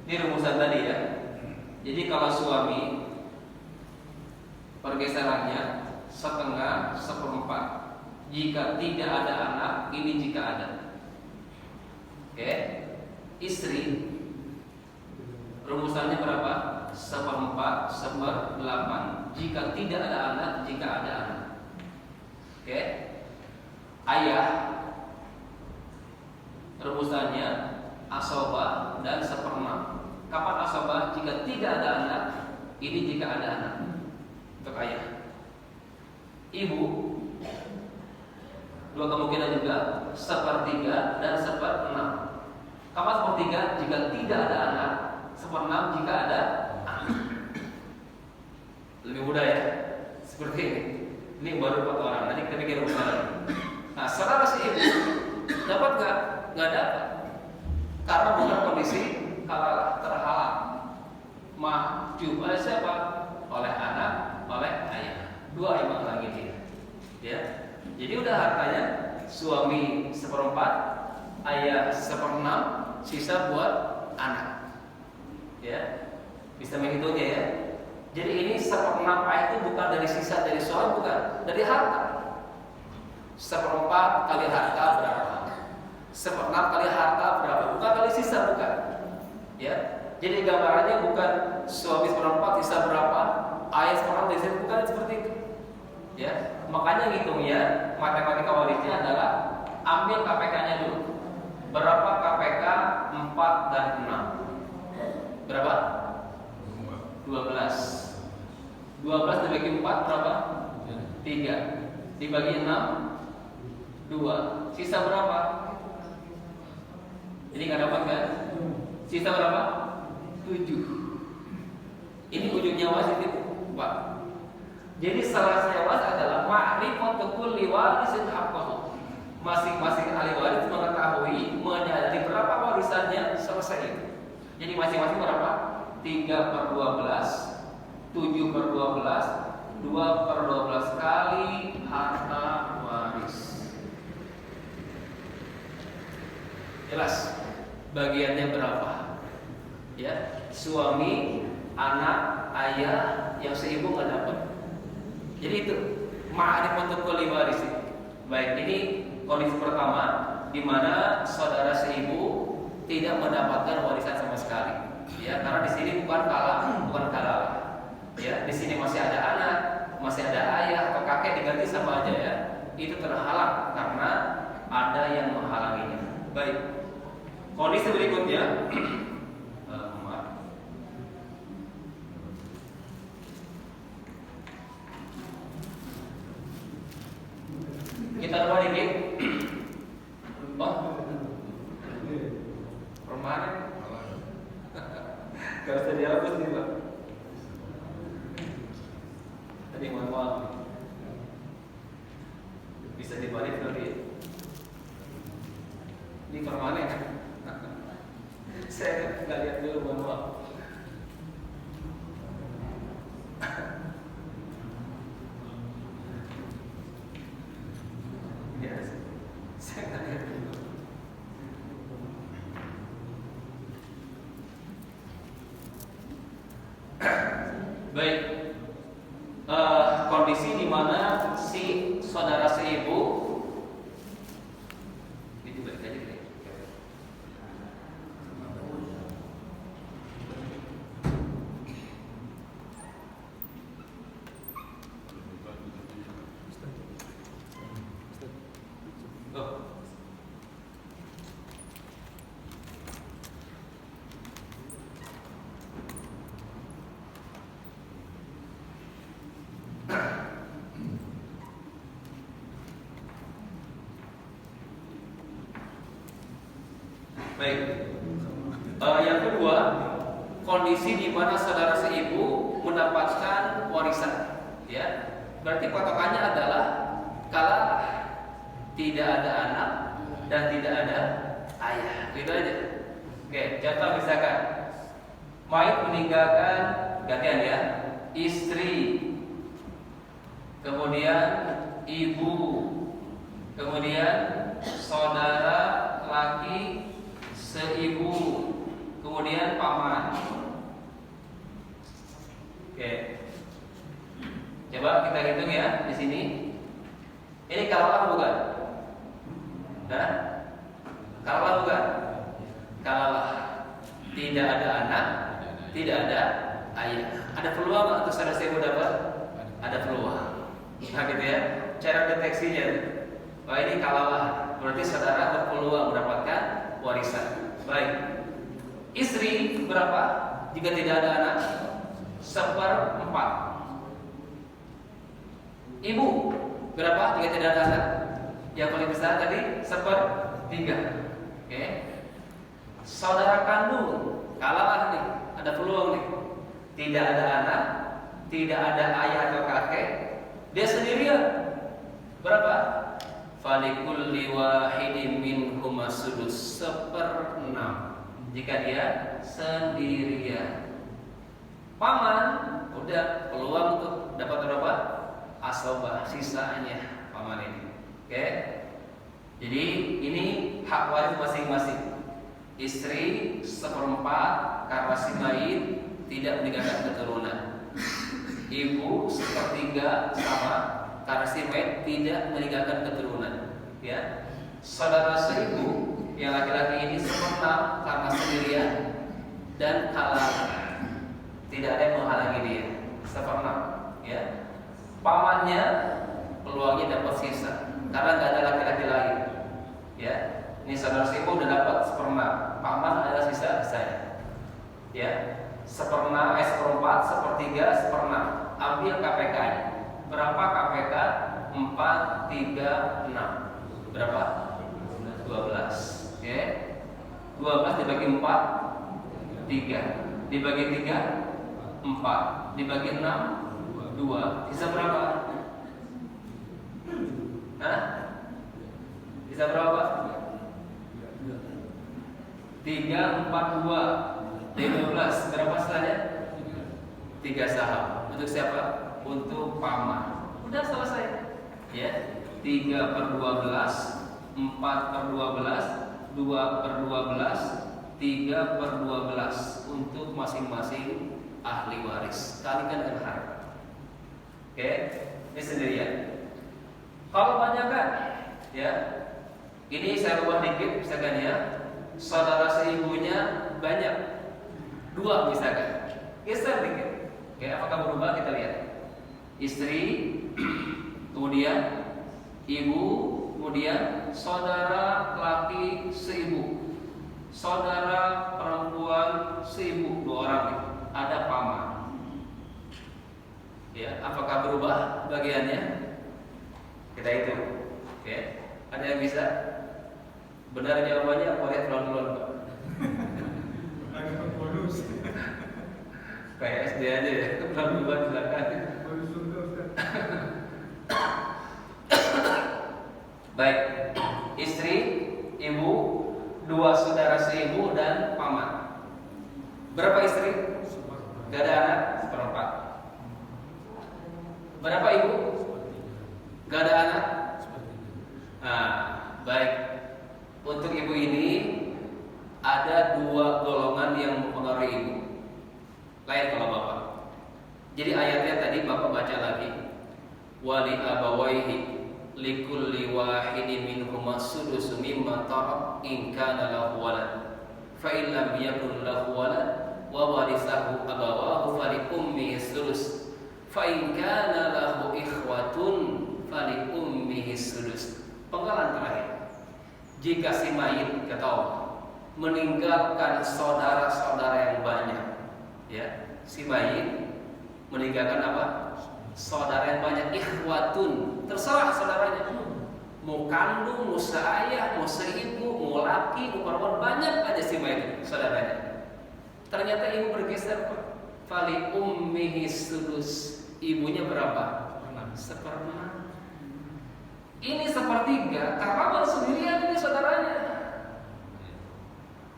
Ini rumusan tadi ya. Jadi kalau suami pergeserannya setengah, 1/4. Jika tidak ada anak, ini jika ada. Oke. Istri rumusannya berapa? 1/4, 1/8. Jika tidak ada anak, jika ada anak. Oke. Ayah rumusannya asobah dan 1/6. Kapan asobah? Jika tidak ada anak. Ini jika ada anak. Untuk ayah. Ibu dua kemungkinan juga, 1/3 dan 1/6. Kapan 1/3? Jika tidak ada anak. 1/6 jika ada anak. Lebih mudah ya. Seperti ini. Ini baru 4 orang. Nanti kita bikin rumusan. Nah, saudara si ibu dapat nggak? Nggak dapat. Karena bukan kondisi kalah, terhalang. Maju oleh siapa? Oleh anak, oleh ayah. Dua yang lagi dia. Ya. Jadi udah hartanya suami 1/4, ayah 1/6, sisa buat anak. Ya. Bisa menghitungnya ya. Jadi ini 1/6 ayah itu bukan dari sisa dari suami, bukan, dari harta. 1/4 kali harta berapa? 1/6 kali harta berapa? Bukan kali sisa, bukan. Ya. Jadi gambarannya bukan suami 1/4 sisa berapa, ayah 1/6 dari sisa, bukan seperti itu. Ya. Makanya ngitungnya matematika warisnya adalah ambil KPK-nya dulu. Berapa KPK 4 dan 6? Berapa? 12. 12 dibagi 4 berapa? 3. Dibagi 6 2. Sisa berapa? Ini nggak dapat kan? Sisa berapa? 7. Ini ujungnya wasit itu, Pak. Jadi salah saya was adalah ma'rifatu kulli warisin haqqahu. Masing-masing ahli waris mengetahui, menyadari berapa warisannya, selesai itu. Jadi masing-masing berapa? 3/12, 7/12, 2/12 kali harta waris. Jelas bagiannya berapa? Ya, suami, anak, ayah yang seibu nggak dapat. Jadi itu ma'rifatul kulli waris. Baik, ini kondisi pertama di mana saudara seibu tidak mendapatkan warisan sama sekali. Ya, karena di sini bukan kalah. Ya, di sini masih ada anak, masih ada ayah atau kakek diganti sama aja ya. Itu terhalang karena ada yang menghalanginya. Baik. Kondisi berikutnya, kita coba dikit. Oh, permanen. Gak usah dihapus nih Pak. Tadi mohon maaf. Bisa dibalik tadi. Ini permanen. Saya nggak lihat dulu, mohon maaf. Ya, saya nggak lihat dulu. Baik, kondisi di mana si saudara seibu itu balik aja deh. Oh. Baik. Yang kedua, kondisi di mana saudara seibu mendapatkan warisan, ya. Berarti patokannya adalah kalau tidak ada anak dan tidak ada ayah, gitu aja. Oke, contoh misalkan mayit meninggalkan gantian ya, istri, kemudian ibu, kemudian saudara laki seibu, kemudian paman. Oke, coba kita hitung ya di sini. Ini kalaulah bukan? Nah, kalaulah bukan? Kalaulah tidak ada anak, tidak ada ayah. Ada peluang nggak untuk saudara seibu dapat? Ada peluang. Nah gitu ya. Cara deteksinya. Wah ini kalaulah, berarti saudara berpeluang mendapatkan warisan. Baik. Istri berapa? Jika tidak ada anak, 1/4. Ibu berapa? Jika tidak ada anak, yang paling besar tadi 1/3. Oke. Saudara kandung, kalaulah nih, ada peluang nih. Tidak ada anak, tidak ada ayah atau kakek, dia sendirian. Berapa? Falikulli wahidin minhum as-sudus, 1/6 jika dia sendirian. Paman udah peluang untuk dapat berapa? Asobah, sisanya paman ini. Oke. Jadi ini hak waris masing-masing. Istri 1/4 karena si mayit tidak meninggalkan keturunan. Ibu 1/3 sama karena si mayit tidak meninggalkan keturunan. Ya, saudara seibu yang laki-laki ini 1/6 karena sendirian dan halal, tidak ada yang menghalangi dia. 1/6. Ya, pamannya peluangnya dapat sisa karena nggak ada laki-laki lain. Ya, ini saudara seibu udah dapat 1/6, paman adalah sisa saya. Ya, 1/4, 1/3, 1/6. Ambil KPK -nya. Berapa KPK? 4, 3, 6. Berapa? 12. Oke. 12 dibagi 4, 3. Dibagi 3, 4. Dibagi 6, 2. Bisa berapa? Hah? Bisa berapa? 3, 4, 2. 15. Berapa sisanya? 3 saham. Untuk siapa? Untuk paman. Udah selesai. Ya. 3/12, 4/12, 2/12, 3/12 untuk masing-masing ahli waris. Kalikan dengan harga. Oke, ini sendirian. Kalau banyak kan, ya. Ini saya ubah dikit, misalkan ya. Saudara seibunya banyak, 2 misalkan. Geser dikit. Oke, apakah berubah? Kita lihat. Istri, kemudian ibu, kemudian saudara laki seibu. saudara perempuan seibu, 2 orang itu, ada paman. Ya, apakah berubah bagiannya? Kita hitung. Ya, ada yang bisa? Benar jawabannya boleh tolong-tolong Pak. Agak bonus. Kayak SD aja ya, tolong-tolong silakan. Bonus surga Ustaz. Baik, istri, ibu, 2 saudara seibu dan paman. Berapa istri? Gak ada anak? 1/4. Berapa ibu? Gak ada anak? Nah, baik. Untuk ibu ini ada 2 golongan yang mempengaruhi ibu. Lain kalau bapak. Jadi ayatnya tadi bapak baca lagi. Wali abawaihi likulli wahidin minhuma sudusu mimma tarak in kana lahu walad. Fa in lam yakun lahu walad wa warithahu abawahu fali ummihi sulus. Fa in kana lahu ikhwatun fali ummihi sulus. Penggalan terakhir. Jika si mayit kata Allah meninggalkan saudara-saudara yang banyak, ya, si mayit meninggalkan apa? Saudara yang banyak, ikhwatun, terserah saudaranya, mau kandung, mau seayah, mau seibu, mau laki, mau perempuan, banyak aja si mayit saudaranya. Ternyata ibu bergeser, fali ummihi sudus, ibunya berapa? 1/6. Ini 1/3 karena baru sendirian ini saudaranya.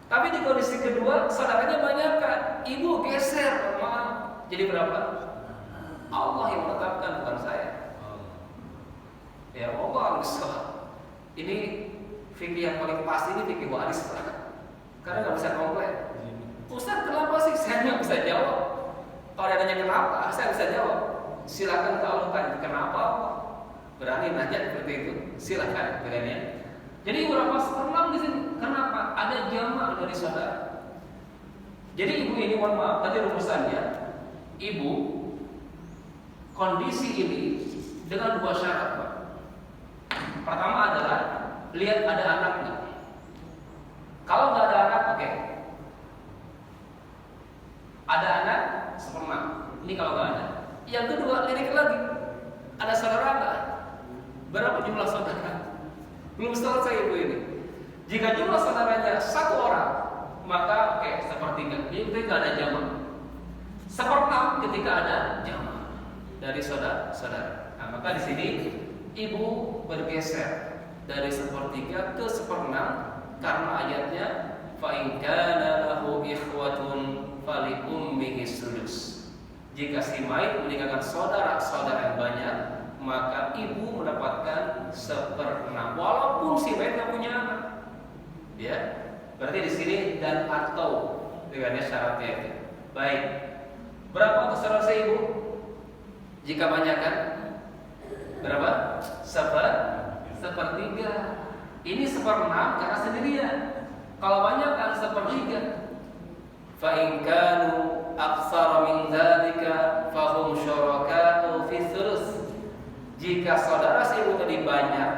Tapi di kondisi kedua saudaranya banyak kan, ibu geser, maaf. Jadi berapa? Allah yang menetapkan, bukan saya. Ya Allah al-Qisah. Ini fikih yang paling pasti, ini fikih waris. Karena nggak bisa komplain. Ustaz kenapa sih? Saya nggak bisa jawab. Kalau ada nanya kenapa, saya bisa jawab. Silakan kalau tanya kenapa Allah. Berani nanya seperti itu, silakan pilihannya. Jadi berapa 1/6 di sini? Kenapa? Ada jamak dari saudara. Jadi ibu ini, mohon maaf, tadi rumusannya, ibu kondisi ini dengan 2 syarat, Pak. Pertama adalah lihat ada anak nggak. Kalau nggak ada anak, oke. Ada anak 1/6. Ini kalau nggak ada. Yang kedua, lirik lagi. Ada saudara nggak? Berapa jumlah saudara? Belum selesai ibu ini. Jika jumlah saudaranya 1 orang, maka oke, 1/3. Ini nggak ada jamak. 1/6 ketika ada jamak dari saudara-saudara. Nah, maka di sini ibu bergeser dari 1/3 ke 1/6 karena ayatnya fa in kana lahu ikhwatun fali ummihi sudus. Jika si mayit meninggalkan saudara-saudara yang banyak, maka ibu mendapatkan 1/6 walaupun si mayit nggak punya anak. Ya, berarti di sini dan atau dengan syaratnya itu. Baik, berapa untuk saudara ibu? Jika banyak kan? Berapa? 1/3. Ini 1/6 karena sendirian. Kalau banyak kan 1/3. Fa in kanu aktsara min dzalika fahum syuraka'u fi thuluts. Jika saudara seibu tadi banyak,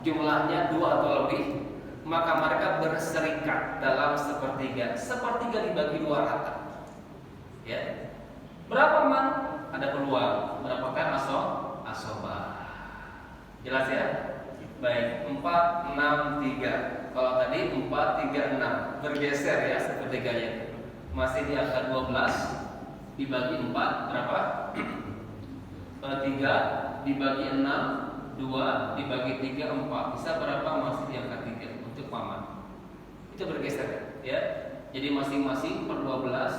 jumlahnya 2 atau lebih, maka mereka berserikat dalam 1/3. 1/3 dibagi 2 rata. Ya. Berapa man? Ada peluang mendapatkan asobah. Jelas ya? Baik, 4, 6, 3. Kalau tadi 4, 3, 6 bergeser ya 1/3-nya. Masih di angka 12 dibagi 4 berapa? 3 dibagi 6, 2 dibagi 3, 4. Bisa berapa? Masih di angka 3 untuk paman. Itu bergeser ya. Jadi masing-masing per 12,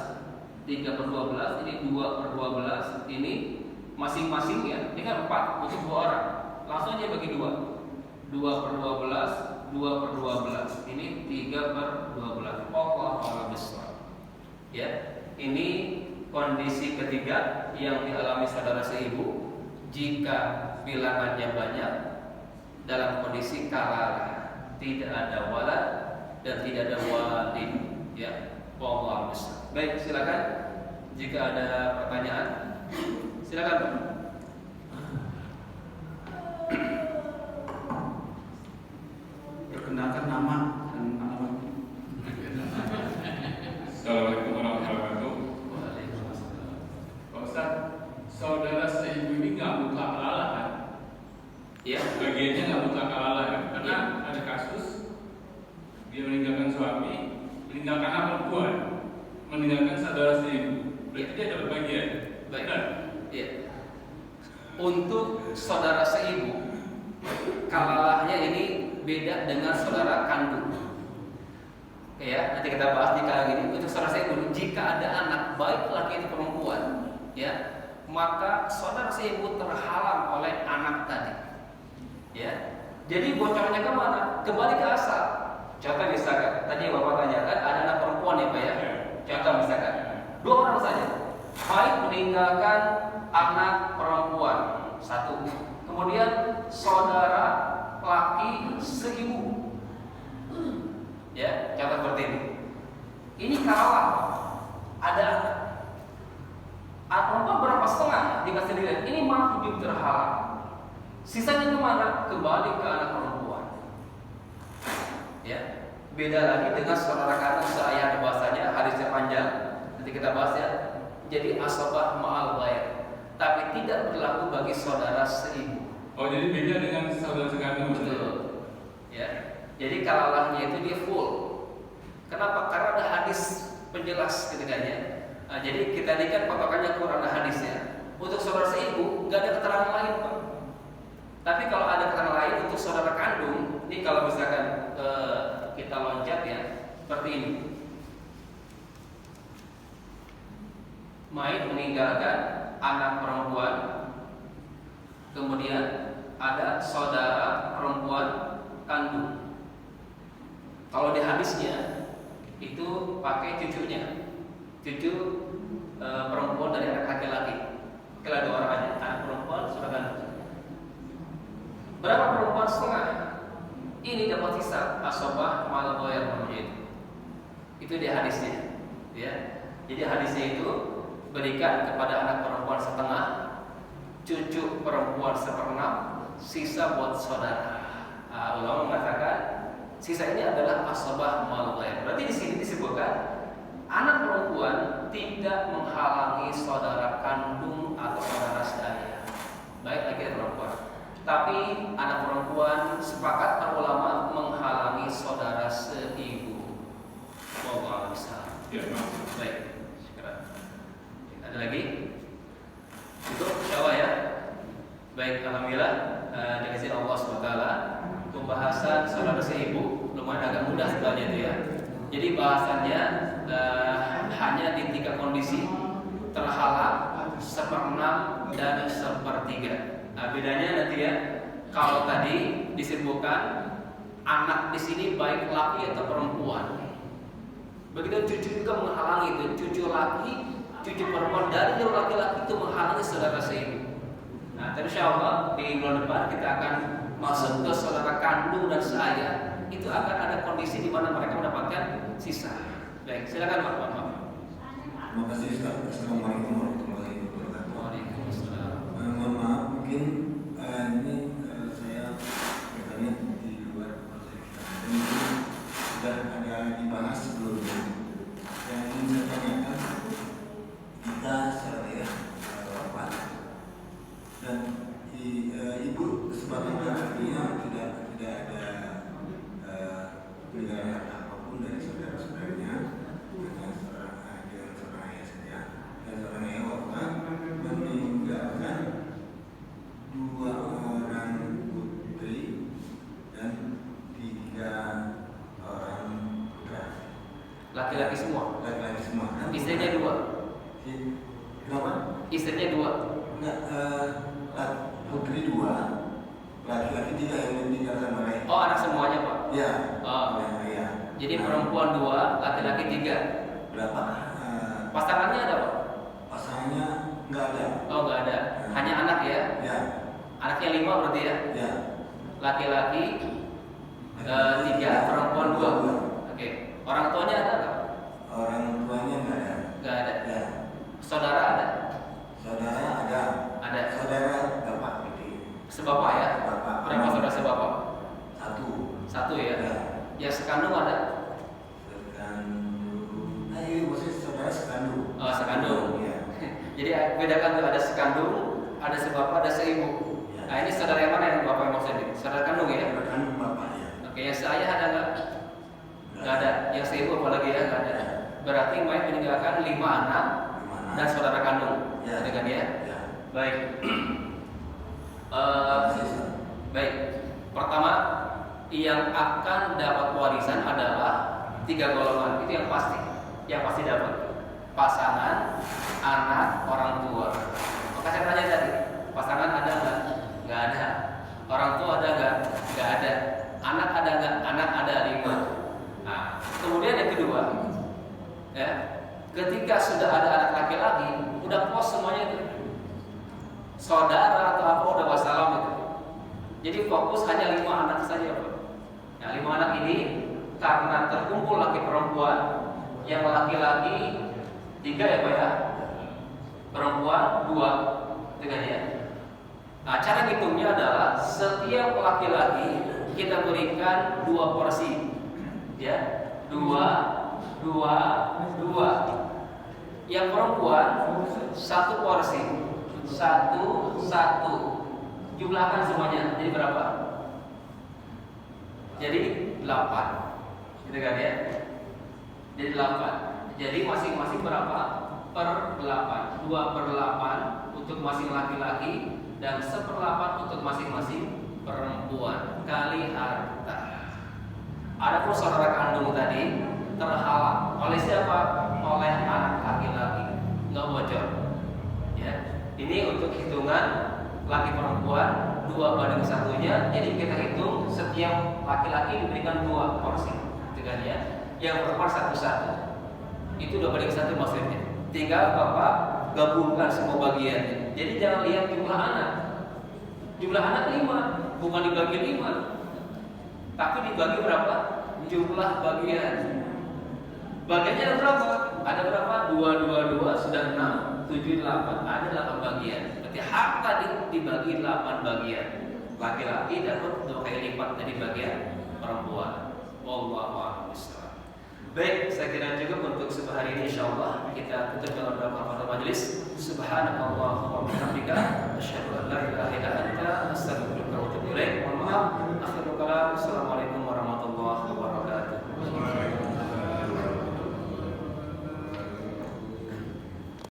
3/12, ini 2/12, ini masing-masing ya. Ini kan 4 untuk 2 orang. Langsung aja bagi 2. 2/12, 2/12. Ini 3/12. Allah besar. Ya, ini kondisi ketiga yang dialami saudara seibu jika bilangannya banyak dalam kondisi kalalah, tidak ada walad dan tidak ada walid. Ya, Allah besar. Baik, silakan. Jika ada pertanyaan, silakan Pak. Perkenalkan nama dan alamat. kalalah kan? Karena ada kasus dia meninggalkan suami, meninggalkan anak perempuan, meninggalkan saudara seibu. Berarti dia dapat bagian. Baik. Benar? Iya. Untuk saudara seibu, kalalahnya ini beda dengan saudara kandung. Oke ya, nanti kita bahas di kali ini. Untuk saudara seibu, jika ada anak baik laki atau perempuan, ya, maka saudara seibu terhalang oleh anak tadi. Ya. Jadi bocornya kemana? Kembali ke asal. Contoh misalkan, tadi Bapak tanyakan ada anak perempuan ya Pak ya. Contoh misalkan, 2 orang saja, baik meninggalkan anak perempuan 1, kemudian saudara laki seibu. Ya, contoh seperti ini. Ini kalah ada anak perempuan berapa setengah dikasih dilihat, ini malah hidup terhalang. Sisanya kemana? Kembali ke anak perempuan. Ya, beda lagi dengan saudara kandung seayah, ada bahasanya hadisnya panjang. Nanti kita bahas ya. Jadi asabah ma'al ghair, tapi tidak berlaku bagi saudara seibu. Oh, jadi beda dengan saudara sekandung. Betul. Ya. Jadi kalalahnya itu dia full. Kenapa? Karena ada hadis penjelas ketiganya. Nah, jadi kita ini kan patokannya Quran dan hadisnya. Untuk saudara seibu nggak ada keterangan lain Pak. Tapi kalau ada keterangan lain untuk saudara kandung, ini kalau misalkan kita loncat ya, seperti ini. Mayit meninggalkan anak perempuan, kemudian ada saudara perempuan kandung. Kalau di hadisnya itu pakai cucunya, cucu perempuan dari anak laki-laki. Kalau 2 orang aja, anak perempuan saudara kandung. Berapa perempuan setengah? Ini dapat hisab asobah mal ghair namanya itu di hadisnya. Ya. Jadi hadisnya itu berikan kepada anak perempuan setengah, cucu perempuan 1/6, sisa buat saudara. Ulama mengatakan sisa ini adalah asobah mal ghair. Berarti di sini disebutkan anak perempuan tidak menghalangi saudara kandung atau saudara seayah, baik laki atau perempuan. Tapi anak perempuan sepakat para ulama menghalangi saudara seibu. Wallahu a'lam. Ya, Baik. Sekarang ada lagi? Cukup, insyaallah ya. Baik, alhamdulillah dengan izin Allah SWT pembahasan saudara seibu lumayan agak mudah sebenarnya itu ya. Jadi bahasannya hanya di 3 kondisi: terhalang, 1/6 dan 1/3. Nah, bedanya nanti ya, kalau tadi disebutkan anak di sini baik laki atau perempuan. Begitu cucu juga menghalangi itu, cucu laki, cucu perempuan dari yang laki-laki itu menghalangi saudara seibu. Nah, insya Allah di bulan depan kita akan masuk ke saudara kandung dan seayah. Itu akan ada kondisi di mana mereka mendapatkan sisa. Baik, silakan Pak. Terima kasih Ustaz. Assalamualaikum warahmatullahi wabarakatuh. Waalaikumsalam. Mohon maaf, mungkin ini saya bertanya di luar materi kita. Ini sudah ada dibahas sebelumnya. Yang ingin saya tanyakan, kita secara wafat dan ibu sebagai artinya tidak ada peninggalan apapun dari saudara-saudaranya, dengan seorang ayah saja, dan seorang ayah wafat meninggalkan 2 orang putri dan 3 orang putra. Laki-laki semua. Laki-laki semua. Istrinya 2. Kenapa? Istrinya 2. Enggak, putri 2, laki-laki 3 yang meninggalkan mereka. Oh, anak semuanya Pak. Ya. Oh. Ya. Jadi perempuan 2, laki-laki 3. Berapa? Pasangannya ada Pak? Pasangannya nggak ada. Oh, nggak ada. Hanya anak ya? Ya. Anaknya 5 berarti ya? Ya. Laki-laki 3, perempuan 2. Oke. Orang tuanya ada nggak? Orang tuanya nggak ada. Nggak ada. Ya. Saudara ada? Saudara ada. Ada. Saudara bapak gitu. Sebapak ya? Bapak. Berapa saudara sebapak? 1. 1 ya? Ya. Yang sekandung ada? Sekandung. Ayo, maksudnya saudara sekandung. Oh, sekandung. Ya. Jadi bedakan tuh, ada sekandung, ada sebapak, ada seibu. Ya. Nah, ini saudara yang mana yang bapak maksudnya? Saudara kandung ya? berarti mayat meninggalkan 5 anak dan saudara kandung. Ya. Gitu kan ya? Ya. Baik. Masih. Baik. Pertama, yang akan dapat warisan adalah 3 golongan. Itu yang pasti. Yang pasti dapat. Pasangan, anak, orang tua. Maka saya tanya tadi, pasangan ada nggak? Nggak ada. Orang tua ada nggak? Nggak ada. Anak ada nggak? Anak ada 5. Nah, kemudian yang kedua, ya, ketika sudah ada anak laki-laki, udah pos semuanya itu. Saudara atau apa udah wassalam itu. Jadi fokus hanya 5 anak saja, Pak. Nah, 5 anak ini karena terkumpul laki perempuan, yang laki-laki 3 ya Pak ya, perempuan 2, dengan ya. Nah, cara hitungnya adalah setiap laki-laki kita berikan 2 porsi, ya, 2. Yang perempuan 1 porsi, 1. Jumlahkan semuanya, jadi berapa? Jadi 8, gitu kan ya? Jadi 8. Jadi masing-masing berapa? Per 8. 2/8 untuk masing laki-laki dan 1/8 untuk masing-masing perempuan kali harta. Adapun saudara kandung tadi terhalang oleh siapa? Oleh anak laki-laki. Nggak bocor. Ya. Ini untuk hitungan laki perempuan 2/1-nya. Jadi kita hitung setiap laki-laki diberikan 2 porsi, gitu kan ya? Yang perempuan 1. Itu 2/1 maksudnya. Tinggal Bapak gabungkan semua bagiannya. Jadi jangan lihat jumlah anak. Jumlah anak 5, bukan dibagi 5, tapi dibagi berapa? Jumlah bagian. Bagiannya ada berapa? Ada berapa? 2 sudah 6, 7, 8. Ada 8 bagian. Berarti harta dibagi 8 bagian. Laki-laki dapat 2 kali lipat dari bagian perempuan. Wallahu a'lam bishawab. Baik, saya kira cukup untuk sebuah hari ini, insyaallah kita tutup dengan doa kafaratul majelis. Subhanallah wa bihamdika asyhadu an la ilaha illa anta astaghfiruka wa atubu ilaik. Mohon maaf, akhirul kalam. Assalamualaikum